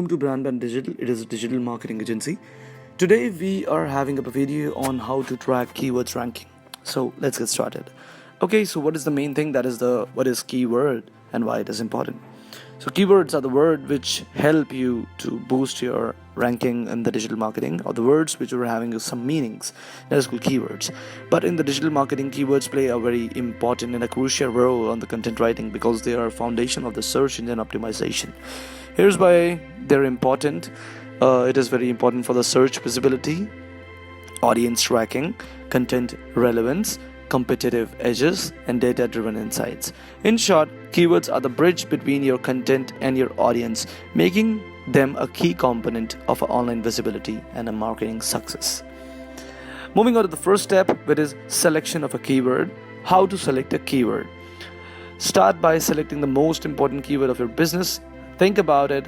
Welcome to Brandbanddigital. It is a digital marketing agency. Today we are having up a video on how to track keywords ranking. So let's get started. Okay, so what is the main thing? That is what is keyword and why it is important. So keywords are the word which help you to boost your ranking in the digital marketing, or the words which are having some meanings. That is called keywords. But in the digital marketing, keywords play a very important and a crucial role on the content writing because they are foundation of the search engine optimization. Here's why they're important. It is very important for the search visibility, audience tracking, content relevance, competitive edges, and data-driven insights. In short, keywords are the bridge between your content and your audience, making them a key component of online visibility and a marketing success. Moving on to the first step, which is selection of a keyword. How to select a keyword? Start by selecting the most important keyword of your business. Think about it,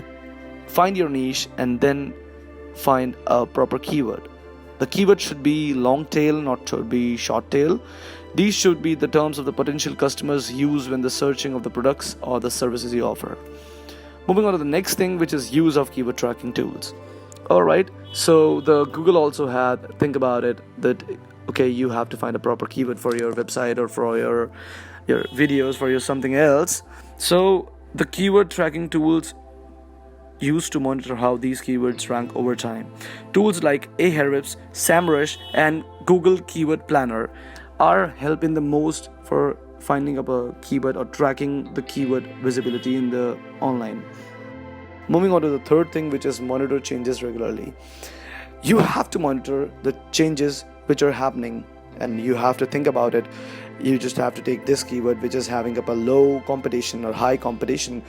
find your niche, and then find a proper keyword. The keyword should be long tail, not should be short tail. These should be the terms of the potential customers use when the searching of the products or the services you offer. Moving on to the next thing, which is use of keyword tracking tools. Alright, so the Google also had, think about it, that okay, you have to find a proper keyword for your website or for your videos, for your something else. So the keyword tracking tools used to monitor how these keywords rank over time. Tools like Ahrefs, SEMrush, and Google Keyword Planner are helping the most for finding up a keyword or tracking the keyword visibility in the online. Moving on to the third thing, which is monitor changes regularly. You have to monitor the changes which are happening, and you have to think about it. You just have to take this keyword which is having up a low competition or high competition.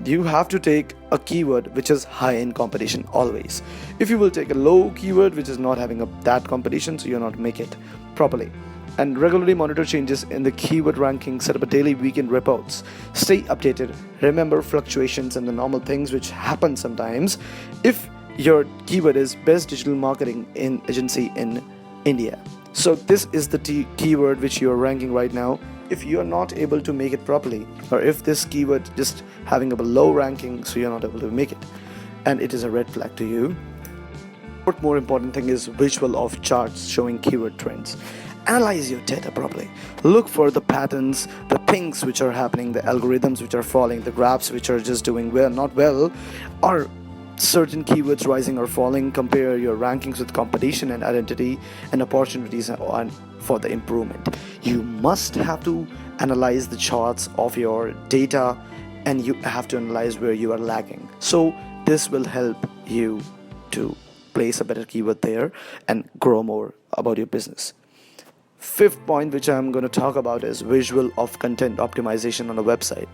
You have to take a keyword which is high in competition always. If you will take a low keyword which is not having that competition, so you're not make it properly. And regularly monitor changes in the keyword ranking. Set up a daily, weekend reports. Stay updated. Remember fluctuations and the normal things which happen sometimes. If your keyword is best digital marketing agency in India, so this is the keyword which you are ranking right now. If you are not able to make it properly, or if this keyword just having a low ranking, so you're not able to make it, and it is a red flag to you. What more important thing is visual of charts showing keyword trends. Analyze your data properly. Look for the patterns, the things which are happening, the algorithms which are falling, the graphs which are just doing well, not well, or certain keywords rising or falling. Compare your rankings with competition and identity and opportunities for the improvement. You must have to analyze the charts of your data, and you have to analyze where you are lagging. So this will help you to place a better keyword there and grow more about your business. Fifth point which I'm going to talk about is visual of content optimization on a website.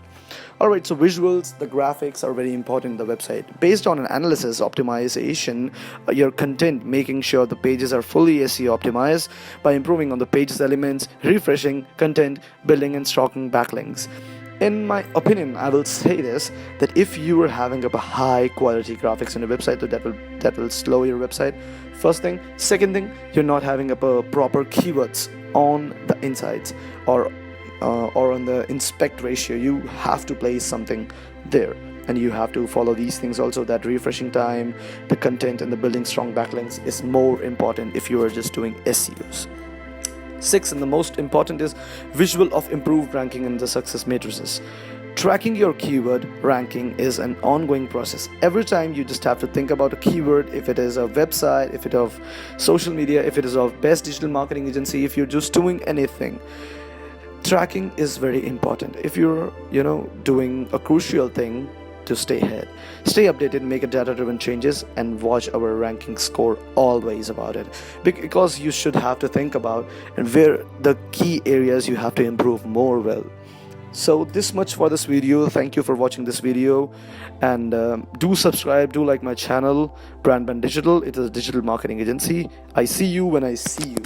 Alright, so visuals, the graphics are very important in the website. Based on an analysis optimization, your content, making sure the pages are fully SEO optimized by improving on the pages elements, refreshing content, building and stocking backlinks. In my opinion, I will say this, that if you are having up a high quality graphics on your website, so that will slow your website. First thing. Second thing, you're not having up a proper keywords on the insights or on the inspect ratio. You have to place something there, and you have to follow these things also. That refreshing time, the content, and the building strong backlinks is more important if you are just doing SEOs. Sixth, and the most important, is visual of improved ranking in the success matrices. Tracking your keyword ranking is an ongoing process. Every time you just have to think about a keyword, if it is a website, if it is of social media, if it is of best digital marketing agency, if you're just doing anything, tracking is very important. If you're doing a crucial thing to stay ahead, stay updated, make a data-driven changes, and watch our ranking score always about it, because you should have to think about and where the key areas you have to improve more well. So this much for this video. Thank you for watching this video, and do subscribe, do like my channel. Brandbanddigital, it is a digital marketing agency. I see you when I see you.